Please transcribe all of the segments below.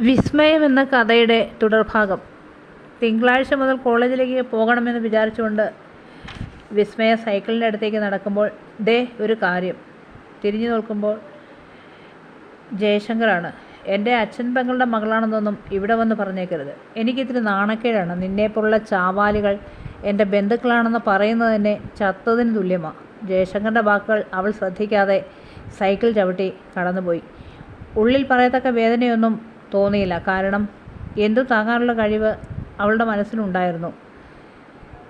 വിസ്മയം എന്ന കഥയുടെ തുടർഭാഗം. തിങ്കളാഴ്ച മുതൽ കോളേജിലേക്ക് പോകണമെന്ന് വിചാരിച്ചുകൊണ്ട് വിസ്മയ സൈക്കിളിൻ്റെ അടുത്തേക്ക് നടക്കുമ്പോൾ ഒരു കാര്യം. തിരിഞ്ഞു നോക്കുമ്പോൾ ജയശങ്കറാണ്. എൻ്റെ അച്ഛൻ പെങ്ങളുടെ മകളാണെന്നൊന്നും ഇവിടെ വന്ന് പറഞ്ഞേക്കരുത്. എനിക്കിത്തിരി നാണക്കേടാണ്. നിന്നെപ്പോലുള്ള ചാവാലികൾ എൻ്റെ ബന്ധുക്കളാണെന്ന് പറയുന്നത് തന്നെ ചത്തതിന് തുല്യമാണ്. ജയശങ്കറിൻ്റെ വാക്കുകൾ അവൾ ശ്രദ്ധിക്കാതെ സൈക്കിൾ ചവിട്ടി കടന്നുപോയി. ഉള്ളിൽ പറയത്തക്ക വേദനയൊന്നും തോന്നിയില്ല. കാരണം എന്തും താങ്ങാനുള്ള കഴിവ് അവളുടെ മനസ്സിലുണ്ടായിരുന്നു.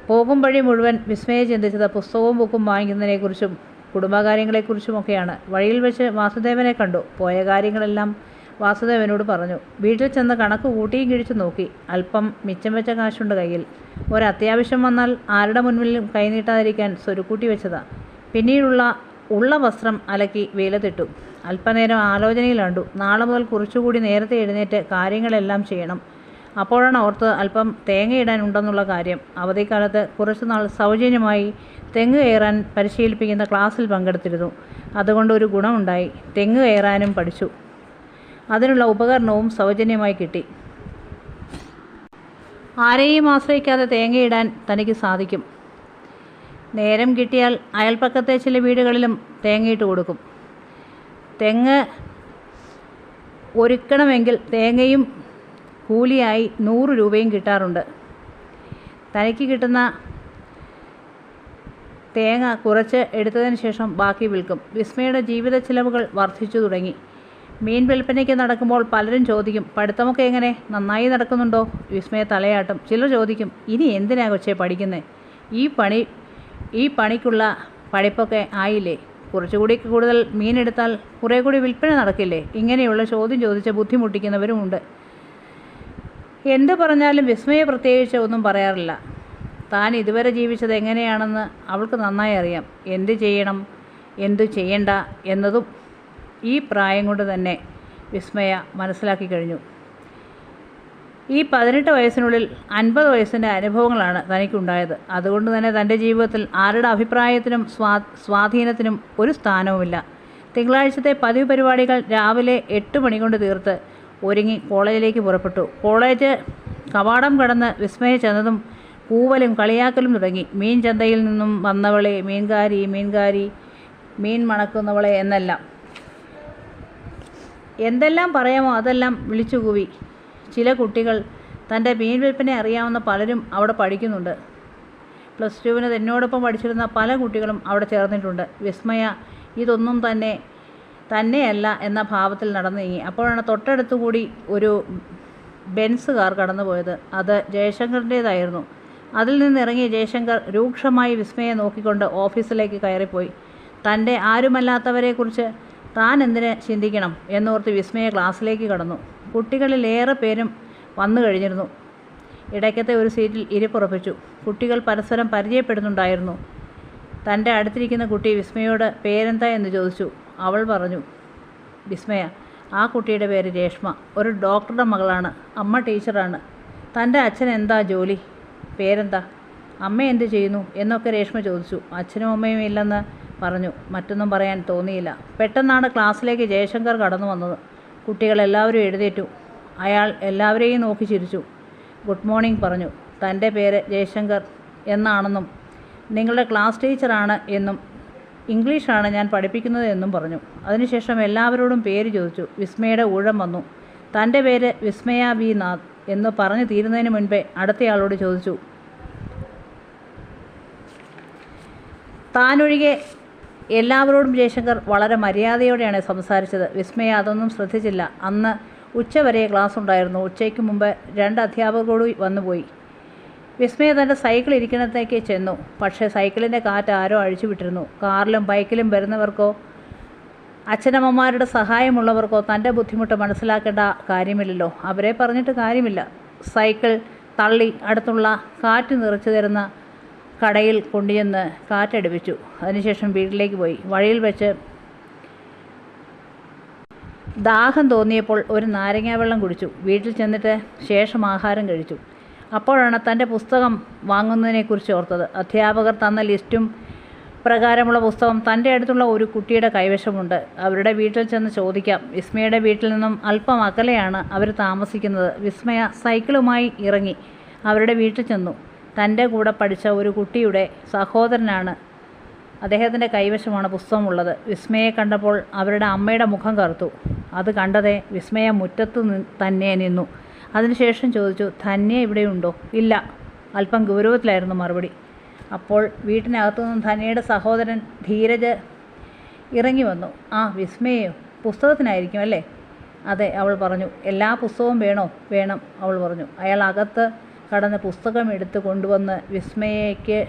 പോകും വഴി മുഴുവൻ വിസ്മയെ ചിന്തിച്ചത് പുസ്തകവും ബുക്കും വാങ്ങിക്കുന്നതിനെക്കുറിച്ചും കുടുംബകാര്യങ്ങളെക്കുറിച്ചുമൊക്കെയാണ്. വഴിയിൽ വെച്ച് വാസുദേവനെ കണ്ടു. പോയ കാര്യങ്ങളെല്ലാം വാസുദേവനോട് പറഞ്ഞു. വീട്ടിൽ ചെന്ന് കണക്ക് കൂട്ടിയും കിഴിച്ചു നോക്കി. അല്പം മിച്ചം വെച്ച കാശുണ്ട് കയ്യിൽ. ഒരത്യാവശ്യം വന്നാൽ ആരുടെ മുൻപിലും കൈനീട്ടാതിരിക്കാൻ സ്വരുക്കൂട്ടി വെച്ചതാണ്. പിന്നീടുള്ള വസ്ത്രം അലക്കി വെയിലത്തിട്ടു. അല്പനേരം ആലോചനയിലാണ്ടു. നാളെ മുതൽ കുറച്ചുകൂടി നേരത്തെ എഴുന്നേറ്റ് കാര്യങ്ങളെല്ലാം ചെയ്യണം. അപ്പോഴാണ് ഓർത്ത് അല്പം തേങ്ങയിടാനുണ്ടെന്നുള്ള കാര്യം. അവധിക്കാലത്ത് കുറച്ചുനാൾ സൗജന്യമായി തെങ്ങ് കയറാൻ പരിശീലിപ്പിക്കുന്ന ക്ലാസ്സിൽ പങ്കെടുത്തിരുന്നു. അതുകൊണ്ട് ഒരു ഗുണമുണ്ടായി. തെങ്ങ് കയറാനും പഠിച്ചു. അതിനുള്ള ഉപകരണവും സൗജന്യമായി കിട്ടി. ആരെയും ആശ്രയിക്കാതെ തേങ്ങയിടാൻ തനിക്ക് സാധിക്കും. നേരം കിട്ടിയാൽ അയൽപ്പക്കത്തെ ചില വീടുകളിലും തേങ്ങയിട്ട് കൊടുക്കും. തെങ്ങ് ഒരുക്കണമെങ്കിൽ തേങ്ങയും കൂലിയായി 100 രൂപയും കിട്ടാറുണ്ട്. തനിക്ക് കിട്ടുന്ന തേങ്ങ കുറച്ച് എടുത്തതിന് ശേഷം ബാക്കി വിൽക്കും. വിസ്മയുടെ ജീവിത ചിലവുകൾ വർദ്ധിച്ചു തുടങ്ങി. മീൻ വിൽപ്പനയ്ക്ക് നടക്കുമ്പോൾ പലരും ചോദിക്കും, പഠിത്തമൊക്കെ എങ്ങനെ, നന്നായി നടക്കുന്നുണ്ടോ? വിസ്മയ തലയാട്ടും. ചിലർ ചോദിക്കും, ഇനി എന്തിനാ കൊച്ചേ പഠിക്കുന്നത്? ഈ പണിക്കുള്ള പഠിപ്പൊക്കെ ആയില്ലേ? കുറച്ചുകൂടി കൂടുതൽ മീനെടുത്താൽ കുറേ കൂടി വിൽപ്പന നടക്കില്ലേ? ഇങ്ങനെയുള്ള ചോദ്യം ചോദിച്ച് ബുദ്ധിമുട്ടിക്കുന്നവരുമുണ്ട്. എന്ത് പറഞ്ഞാലും വിസ്മയെ പ്രത്യേകിച്ച് ഒന്നും പറയാറില്ല. താൻ ഇതുവരെ ജീവിച്ചത് എങ്ങനെയാണെന്ന് അവൾക്ക് നന്നായി അറിയാം. എന്ത് ചെയ്യണം, എന്തു ചെയ്യണ്ട എന്നതും ഈ പ്രായം കൊണ്ട് തന്നെ വിസ്മയ മനസ്സിലാക്കി കഴിഞ്ഞു. ഈ 18 വയസ്സിനുള്ളിൽ 50 വയസ്സിൻ്റെ അനുഭവങ്ങളാണ് തനിക്കുണ്ടായത്. അതുകൊണ്ട് തന്നെ തൻ്റെ ജീവിതത്തിൽ ആരുടെ അഭിപ്രായത്തിനും സ്വാധീനത്തിനും ഒരു സ്ഥാനവുമില്ല. തിങ്കളാഴ്ചത്തെ പതിവ് പരിപാടികൾ രാവിലെ 8 മണി കൊണ്ട് തീർത്ത് ഒരുങ്ങി കോളേജിലേക്ക് പുറപ്പെട്ടു. കോളേജ് കവാടം കടന്ന് വിസ്മയ ചെന്നതും കൂവലും കളിയാക്കലും തുടങ്ങി. മീൻ ചന്തയിൽ നിന്നും വന്നവളെ, മീൻകാരി, മീൻ മണക്കുന്നവളെ എന്നെല്ലാം എന്തെല്ലാം പറയാമോ അതെല്ലാം വിളിച്ചു കൂവി. ചില കുട്ടികൾ, തൻ്റെ മീൻ വിൽപ്പന അറിയാവുന്ന പലരും അവിടെ പഠിക്കുന്നുണ്ട്. +2 എന്നോടൊപ്പം പഠിച്ചിരുന്ന പല കുട്ടികളും അവിടെ ചേർന്നിട്ടുണ്ട്. വിസ്മയ ഇതൊന്നും തന്നെയല്ല എന്ന ഭാവത്തിൽ നടന്നു നീങ്ങി. അപ്പോഴാണ് തൊട്ടടുത്തുകൂടി ഒരു ബെൻസ് കാർ കടന്നുപോയത്. അത് ജയശങ്കറിൻ്റേതായിരുന്നു. അതിൽ നിന്നിറങ്ങിയ ജയശങ്കർ രൂക്ഷമായി വിസ്മയെ നോക്കിക്കൊണ്ട് ഓഫീസിലേക്ക് കയറിപ്പോയി. തൻ്റെ ആരുമല്ലാത്തവരെക്കുറിച്ച് താൻ എന്തിന് ചിന്തിക്കണം എന്നോർത്ത് വിസ്മയ ക്ലാസ്സിലേക്ക് കടന്നു. കുട്ടികളിലേറെ പേരും വന്നു കഴിഞ്ഞിരുന്നു. ഇടയ്ക്കത്തെ ഒരു സീറ്റിൽ ഇരിപ്പുറപ്പിച്ചു. കുട്ടികൾ പരസ്പരം പരിചയപ്പെടുന്നുണ്ടായിരുന്നു. തൻ്റെ അടുത്തിരിക്കുന്ന കുട്ടി വിസ്മയോട് പേരെന്താ എന്ന് ചോദിച്ചു. അവൾ പറഞ്ഞു, വിസ്മയ. ആ കുട്ടിയുടെ പേര് രേഷ്മ. ഒരു ഡോക്ടറുടെ മകളാണ്. അമ്മ ടീച്ചറാണ്. തൻ്റെ അച്ഛൻ എന്താ ജോലി? പേരെന്താ? അമ്മ എന്ത് ചെയ്യുന്നു എന്നൊക്കെ രേഷ്മ ചോദിച്ചു. അച്ഛനും അമ്മയും ഇല്ലെന്ന് പറഞ്ഞു. മറ്റൊന്നും പറയാൻ തോന്നിയില്ല. പെട്ടെന്നാണ് ക്ലാസ്സിലേക്ക് ജയശങ്കർ കടന്നു വന്നത്. കുട്ടികളെല്ലാവരും എഴുന്നേറ്റു. അയാൾ എല്ലാവരെയും നോക്കി ചിരിച്ചു. ഗുഡ് മോർണിംഗ് പറഞ്ഞു. തൻ്റെ പേര് ജയശങ്കർ എന്നാണെന്നും നിങ്ങളുടെ ക്ലാസ് ടീച്ചറാണ് എന്നും ഇംഗ്ലീഷാണ് ഞാൻ പഠിപ്പിക്കുന്നത് എന്നും പറഞ്ഞു. അതിനുശേഷം എല്ലാവരോടും പേര് ചോദിച്ചു. വിസ്മയുടെ ഊഴം വന്നു. തൻ്റെ പേര് വിസ്മയ വി നാഥ് എന്ന് പറഞ്ഞു തീരുന്നതിന് മുൻപേ അടുത്തയാളോട് ചോദിച്ചു. താനൊഴികെ എല്ലാവരോടും ജയശങ്കർ വളരെ മര്യാദയോടെയാണ് സംസാരിച്ചത്. വിസ്മയ അതൊന്നും ശ്രദ്ധിച്ചില്ല. അന്ന് ഉച്ചവരെ ക്ലാസ് ഉണ്ടായിരുന്നു. ഉച്ചയ്ക്ക് മുമ്പ് 2 അധ്യാപകരോട് വന്നുപോയി. വിസ്മയ തൻ്റെ സൈക്കിൾ ഇരിക്കുന്നിടത്തേക്ക് ചെന്നു. പക്ഷേ സൈക്കിളിൻ്റെ കാറ്റ് ആരോ അഴിച്ചുവിട്ടിരുന്നു. കാറിലും ബൈക്കിലും വരുന്നവർക്കോ അച്ഛനമ്മമാരുടെ സഹായമുള്ളവർക്കോ തൻ്റെ ബുദ്ധിമുട്ട് മനസ്സിലാക്കേണ്ട കാര്യമില്ലല്ലോ. അവരെ പറഞ്ഞിട്ട് കാര്യമില്ല. സൈക്കിൾ തള്ളി അടുത്തുള്ള കാറ്റ് നിറച്ചു തരുന്ന കടയിൽ കൊണ്ടുചെന്ന് കാറ്റടിപ്പിച്ചു. അതിനുശേഷം വീട്ടിലേക്ക് പോയി. വഴിയിൽ വെച്ച് ദാഹം തോന്നിയപ്പോൾ ഒരു നാരങ്ങാവെള്ളം കുടിച്ചു. വീട്ടിൽ ചെന്നിട്ട് ശേഷം ആഹാരം കഴിച്ചു. അപ്പോഴാണ് തൻ്റെ പുസ്തകം വാങ്ങുന്നതിനെക്കുറിച്ച് ഓർത്തത്. അധ്യാപകർ തന്ന ലിസ്റ്റും പ്രകാരമുള്ള പുസ്തകം തൻ്റെ അടുത്തുള്ള ഒരു കുട്ടിയുടെ കൈവശമുണ്ട്. അവരുടെ വീട്ടിൽ ചെന്ന് ചോദിക്കാം. വിസ്മയുടെ വീട്ടിൽ നിന്നും അല്പം അകലെയാണ് അവർ താമസിക്കുന്നത്. വിസ്മയ സൈക്കിളുമായി ഇറങ്ങി അവരുടെ വീട്ടിൽ ചെന്നു. തൻ്റെ കൂടെ പഠിച്ച ഒരു കുട്ടിയുടെ സഹോദരനാണ്. അദ്ദേഹത്തിൻ്റെ കൈവശമാണ് പുസ്തകമുള്ളത്. വിസ്മയെ കണ്ടപ്പോൾ അവരുടെ അമ്മയുടെ മുഖം കറുത്തു. അത് കണ്ടതേ വിസ്മയ മുറ്റത്ത് തന്നെ നിന്നു. അതിനുശേഷം ചോദിച്ചു, ധന്യ ഇവിടെയുണ്ടോ? ഇല്ല. അല്പം ഗൗരവത്തിലായിരുന്നു മറുപടി. അപ്പോൾ വീട്ടിനകത്തു നിന്നും ധന്യയുടെ സഹോദരൻ ധീരജ് ഇറങ്ങി വന്നു. ആ, വിസ്മയോ? പുസ്തകത്തിനായിരിക്കും അല്ലേ? അതെ, അവൾ പറഞ്ഞു. എല്ലാ പുസ്തകവും വേണോ? വേണം, അവൾ പറഞ്ഞു. അയാൾ അകത്ത് കടന്ന് പുസ്തകം എടുത്ത് കൊണ്ടുവന്ന് വിസ്മയയ്ക്ക്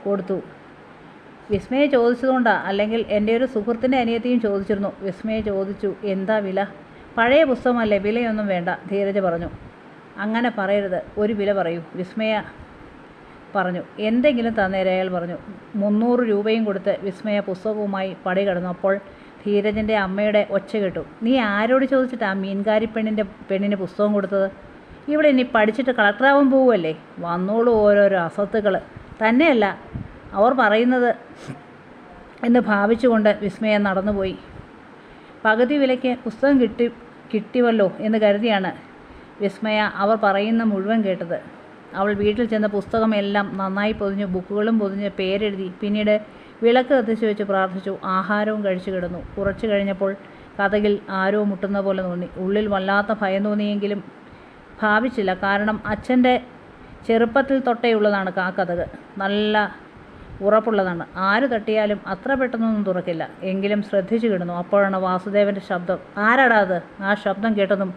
കൊടുത്തു. വിസ്മയെ ചോദിച്ചതുകൊണ്ടാ, അല്ലെങ്കിൽ എൻ്റെ ഒരു സുഹൃത്തിൻ്റെ അനിയത്തിയും ചോദിച്ചിരുന്നു. വിസ്മയെ ചോദിച്ചു, എന്താ വില? പഴയ പുസ്തകമല്ലേ, വിലയൊന്നും വേണ്ട, ധീരജ് പറഞ്ഞു. അങ്ങനെ പറയരുത്, ഒരു വില പറയൂ, വിസ്മയ പറഞ്ഞു. എന്തെങ്കിലും തന്നേരെ, അയാൾ പറഞ്ഞു. 300 രൂപയും കൊടുത്ത് വിസ്മയ പുസ്തകവുമായി പടി കടന്നു. അപ്പോൾ ധീരജിൻ്റെ അമ്മയുടെ ഒച്ച കേട്ടു. നീ ആരോട് ചോദിച്ചിട്ടാ മീൻകാരി പെണ്ണിന് പുസ്തകം കൊടുത്തത്? ഇവിടെ ഇനി പഠിച്ചിട്ട് കളക്ടറാവാൻ പോവുമല്ലേ? വന്നോളൂ ഓരോരോ അസത്തുകൾ. തന്നെയല്ല അവർ പറയുന്നത് എന്ന് ഭാവിച്ചുകൊണ്ട് വിസ്മയ നടന്നുപോയി. പകുതി വിലയ്ക്ക് പുസ്തകം കിട്ടിവല്ലോ എന്ന് കരുതിയാണ് വിസ്മയ അവർ പറയുന്ന മുഴുവൻ കേട്ടത്. അവൾ വീട്ടിൽ ചെന്ന പുസ്തകമെല്ലാം നന്നായി പൊതിഞ്ഞു, ബുക്കുകളും പൊതിഞ്ഞ് പേരെഴുതി. പിന്നീട് വിളക്ക് കത്തിച്ചു വെച്ച് പ്രാർത്ഥിച്ചു. ആഹാരവും കഴിച്ചു കിടന്നു. കുറച്ചു കഴിഞ്ഞപ്പോൾ കതകിൽ ആരോ മുട്ടുന്ന പോലെ തോന്നി. ഉള്ളിൽ വല്ലാത്ത ഭയം തോന്നിയെങ്കിലും ഭാവിച്ചില്ല. കാരണം അച്ഛൻ്റെ ചെറുപ്പത്തിൽ തൊട്ടേയുള്ളതാണ് ആ കതക്. നല്ല ഉറപ്പുള്ളതാണ്. ആര് തട്ടിയാലും അത്ര പെട്ടെന്നൊന്നും തുറക്കില്ല. എങ്കിലും ശ്രദ്ധിച്ചു കിടന്നു. അപ്പോഴാണ് വാസുദേവൻ്റെ ശബ്ദം. ആരാടാ അത്? ആ ശബ്ദം കേട്ടതും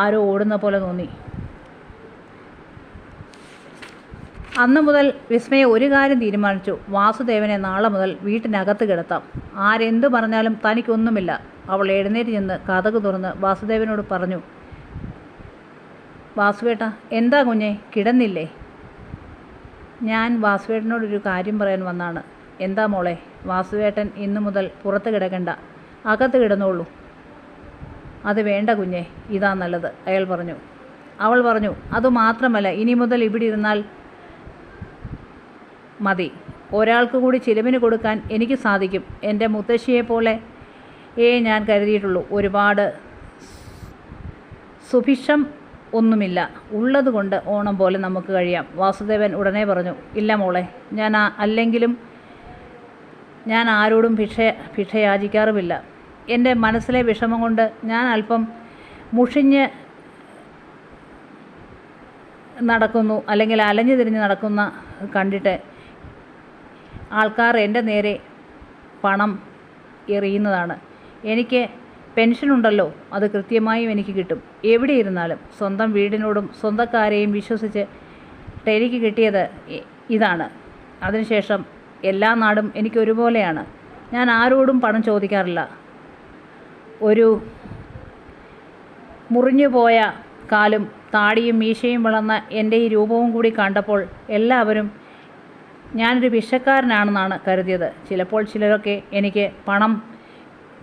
ആരോ ഓടുന്ന പോലെ തോന്നി. അന്നു മുതൽ വിസ്മയ ഒരു കാര്യം തീരുമാനിച്ചു. വാസുദേവനെ നാളെ മുതൽ വീട്ടിനകത്ത് കിടത്താം. ആരെന്തു പറഞ്ഞാലും തനിക്കൊന്നുമില്ല. അവൾ എഴുന്നേറ്റ് ചെന്ന് കതക് തുറന്ന് വാസുദേവനോട് പറഞ്ഞു. വാസുവേട്ട, എന്താ കുഞ്ഞെ, കിടന്നില്ലേ? ഞാൻ വാസുവേട്ടനോടൊരു കാര്യം പറയാൻ വന്നാണ്. എന്താ മോളെ? വാസുവേട്ടൻ ഇന്നു മുതൽ പുറത്ത് കിടക്കണ്ട, അകത്ത് കിടന്നോളൂ. അത് വേണ്ട കുഞ്ഞെ, ഇതാ നല്ലത്, അയാൾ പറഞ്ഞു. അവൾ പറഞ്ഞു, അതുമാത്രമല്ല, ഇനി മുതൽ ഇവിടെ ഇരുന്നാൽ മതി. ഒരാൾക്ക് കൂടി ചിലവിന് കൊടുക്കാൻ എനിക്ക് സാധിക്കും. എൻ്റെ മുത്തശ്ശിയെപ്പോലെ ഞാൻ കരുതിയിട്ടുള്ളൂ. ഒരുപാട് സുഭിക്ഷം ഒന്നുമില്ല. ഉള്ളതുകൊണ്ട് ഓണം പോലെ നമുക്ക് കഴിയാം. വാസുദേവൻ ഉടനെ പറഞ്ഞു. ഇല്ല മോളെ, അല്ലെങ്കിലും ഞാൻ ആരോടും ഭിക്ഷ യാചിക്കാറുമില്ല. എൻ്റെ മനസ്സിലെ വിഷമം കൊണ്ട് ഞാൻ അല്പം മുഷിഞ്ഞ് നടക്കുന്നു, അല്ലെങ്കിൽ അലഞ്ഞു തിരിഞ്ഞ് നടക്കുന്ന കണ്ടിട്ട് ആൾക്കാർ എൻ്റെ നേരെ പണം എറിയുന്നതാണ്. എനിക്ക് പെൻഷനുണ്ടല്ലോ, അത് കൃത്യമായും എനിക്ക് കിട്ടും. എവിടെ ഇരുന്നാലും സ്വന്തം വീടിനോടും സ്വന്തക്കാരെയും വിശ്വസിച്ച് എനിക്ക് കിട്ടിയത് ഇതാണ്. അതിനുശേഷം എല്ലാ നാടും എനിക്ക് ഒരുപോലെയാണ്. ഞാൻ ആരോടും പണം ചോദിക്കാറില്ല. ഒരു മുറിഞ്ഞുപോയ കാലും താടിയും മീശയും വളർന്ന എൻ്റെ ഈ രൂപവും കൂടി കണ്ടപ്പോൾ എല്ലാവരും ഞാനൊരു ഭിക്ഷക്കാരനാണെന്നാണ് കരുതിയത്. ചിലപ്പോൾ ചിലരൊക്കെ എനിക്ക് പണം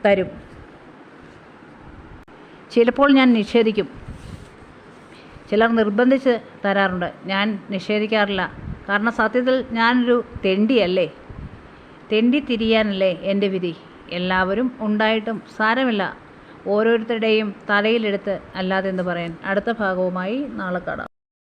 തരും, ചിലപ്പോൾ ഞാൻ നിഷേധിക്കും. ചിലർ നിർബന്ധിച്ച് തരാറുണ്ട്. ഞാൻ നിഷേധിക്കാറില്ല. കാരണം സത്യത്തിൽ ഞാനൊരു തെണ്ടിയല്ലേ? തെണ്ടി തിരിയാനല്ലേ എൻ്റെ വിധി. എല്ലാവരും ഉണ്ടായിട്ടും സാരമില്ല, ഓരോരുത്തരുടെയും തലയിലെടുത്ത് അല്ലാതെ എന്ന് പറയാൻ. അടുത്ത ഭാഗവുമായി നാളെ കാണാം.